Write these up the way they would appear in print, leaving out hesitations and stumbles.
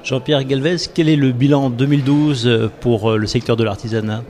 Jean-Pierre Galvez, quel est le bilan 2012 pour le secteur de l'artisanat ?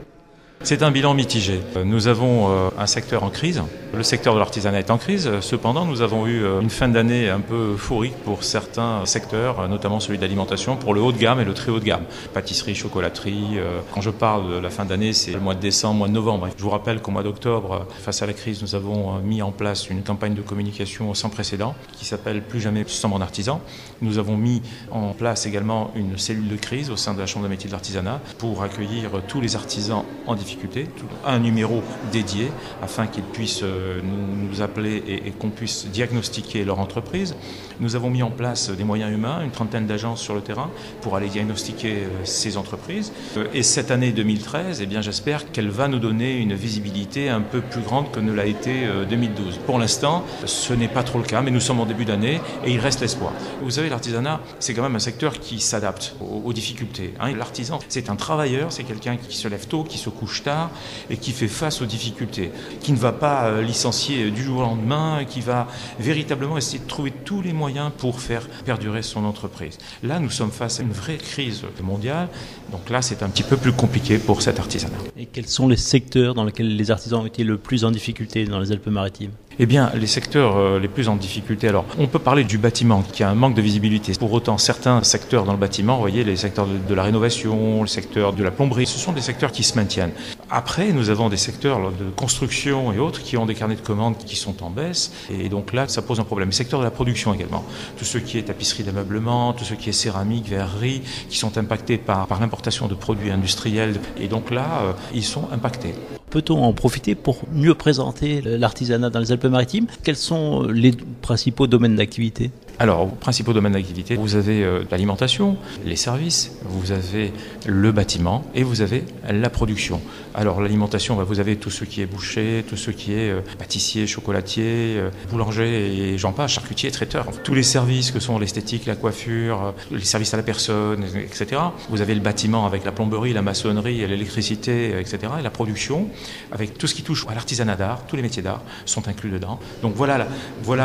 C'est un bilan mitigé. Nous avons un secteur en crise. Le secteur de l'artisanat est en crise. Cependant, nous avons eu une fin d'année un peu euphorique pour certains secteurs, notamment celui de l'alimentation, pour le haut de gamme et le très haut de gamme. Pâtisserie, chocolaterie. Quand je parle de la fin d'année, c'est le mois de décembre, mois de novembre. Je vous rappelle qu'au mois d'octobre, face à la crise, nous avons mis en place une campagne de communication sans précédent qui s'appelle Plus jamais sans mon artisan. Nous avons mis en place également une cellule de crise au sein de la Chambre de métiers de l'artisanat pour accueillir tous les artisans en difficulté, un numéro dédié afin qu'ils puissent nous appeler et qu'on puisse diagnostiquer leur entreprise. Nous avons mis en place des moyens humains, une trentaine d'agences sur le terrain pour aller diagnostiquer ces entreprises. Et cette année 2013, eh bien, j'espère qu'elle va nous donner une visibilité un peu plus grande que ne l'a été 2012. Pour l'instant, ce n'est pas trop le cas, mais nous sommes en début d'année et il reste l'espoir. Vous savez, l'artisanat, c'est quand même un secteur qui s'adapte aux difficultés. L'artisan, c'est un travailleur, c'est quelqu'un qui se lève tôt, qui se couche tard et qui fait face aux difficultés, qui ne va pas licencier du jour au lendemain, qui va véritablement essayer de trouver tous les moyens pour faire perdurer son entreprise. Là, nous sommes face à une vraie crise mondiale, donc là, c'est un petit peu plus compliqué pour cet artisanat. Et quels sont les secteurs dans lesquels les artisans ont été le plus en difficulté dans les Alpes-Maritimes ? Eh bien, les secteurs les plus en difficulté, alors on peut parler du bâtiment qui a un manque de visibilité. Pour autant, certains secteurs dans le bâtiment, vous voyez, les secteurs de la rénovation, le secteur de la plomberie, ce sont des secteurs qui se maintiennent. Après, nous avons des secteurs de construction et autres qui ont des carnets de commandes qui sont en baisse et donc là, ça pose un problème. Le secteur de la production également, tout ce qui est tapisserie d'ameublement, tout ce qui est céramique, verrerie, qui sont impactés par l'importation de produits industriels et donc là, ils sont impactés. Peut-on en profiter pour mieux présenter l'artisanat dans les Alpes-Maritimes ? Quels sont les principaux domaines d'activité ? Alors, aux principaux domaines d'activité, vous avez l'alimentation, les services, vous avez le bâtiment et vous avez la production. Alors, l'alimentation, vous avez tout ce qui est boucher, tout ce qui est pâtissier, chocolatier, boulanger et j'en passe, charcutier, traiteur. Tous les services que sont l'esthétique, la coiffure, les services à la personne, etc. Vous avez le bâtiment avec la plomberie, la maçonnerie, l'électricité, etc. Et la production, avec tout ce qui touche à l'artisanat d'art, tous les métiers d'art sont inclus dedans. Donc voilà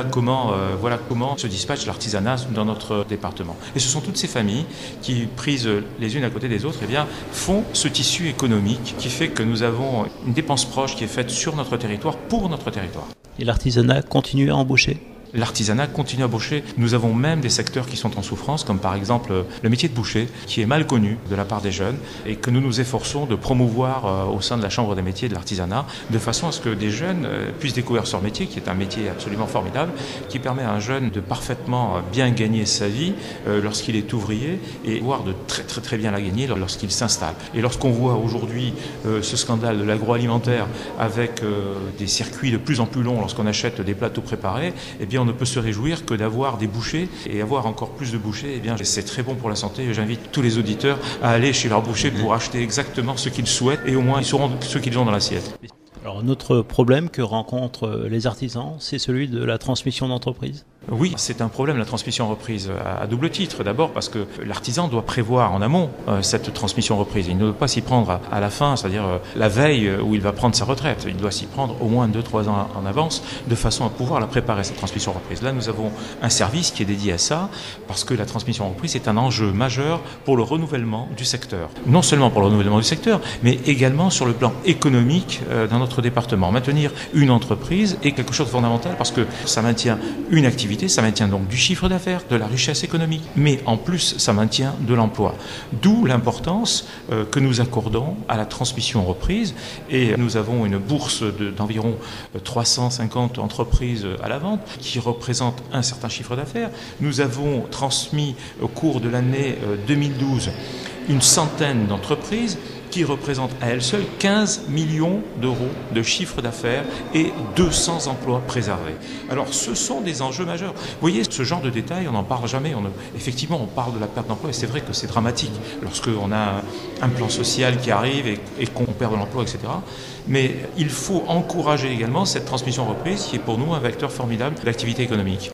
comment se dispatche l'artisanat dans notre département. Et ce sont toutes ces familles qui, prises les unes à côté des autres, eh bien, font ce tissu économique qui fait que nous avons une dépense proche qui est faite sur notre territoire, pour notre territoire. Et l'artisanat continue à embaucher ? L'artisanat continue à embaucher. Nous avons même des secteurs qui sont en souffrance, comme par exemple le métier de boucher, qui est mal connu de la part des jeunes et que nous nous efforçons de promouvoir au sein de la Chambre des métiers de l'artisanat, de façon à ce que des jeunes puissent découvrir ce métier, qui est un métier absolument formidable, qui permet à un jeune de parfaitement bien gagner sa vie lorsqu'il est ouvrier et voire de très très très bien la gagner lorsqu'il s'installe. Et lorsqu'on voit aujourd'hui ce scandale de l'agroalimentaire avec des circuits de plus en plus longs lorsqu'on achète des plateaux préparés, eh bien on ne peut se réjouir que d'avoir des bouchers et avoir encore plus de bouchers, eh bien c'est très bon pour la santé. J'invite tous les auditeurs à aller chez leur boucher pour acheter exactement ce qu'ils souhaitent et au moins ils sauront ce qu'ils ont dans l'assiette. Alors, un autre problème que rencontrent les artisans, c'est celui de la transmission d'entreprise. Oui, c'est un problème, la transmission reprise, à double titre. D'abord parce que l'artisan doit prévoir en amont cette transmission reprise. Il ne doit pas s'y prendre à la fin, c'est-à-dire la veille où il va prendre sa retraite. Il doit s'y prendre au moins 2-3 ans en avance, de façon à pouvoir la préparer, cette transmission reprise. Là, nous avons un service qui est dédié à ça, parce que la transmission reprise est un enjeu majeur pour le renouvellement du secteur. Non seulement pour le renouvellement du secteur, mais également sur le plan économique dans notre département. Maintenir une entreprise est quelque chose de fondamental, parce que ça maintient une activité, ça maintient donc du chiffre d'affaires, de la richesse économique, mais en plus ça maintient de l'emploi. D'où l'importance que nous accordons à la transmission reprise et nous avons une bourse d'environ 350 entreprises à la vente qui représente un certain chiffre d'affaires. Nous avons transmis au cours de l'année 2012 une centaine d'entreprises qui représente à elle seule 15 millions d'euros de chiffre d'affaires et 200 emplois préservés. Alors ce sont des enjeux majeurs. Vous voyez, ce genre de détails, on n'en parle jamais. Effectivement, on parle de la perte d'emploi et c'est vrai que c'est dramatique lorsqu'on a un plan social qui arrive et qu'on perd de l'emploi, etc. Mais il faut encourager également cette transmission reprise qui est pour nous un vecteur formidable d'activité économique.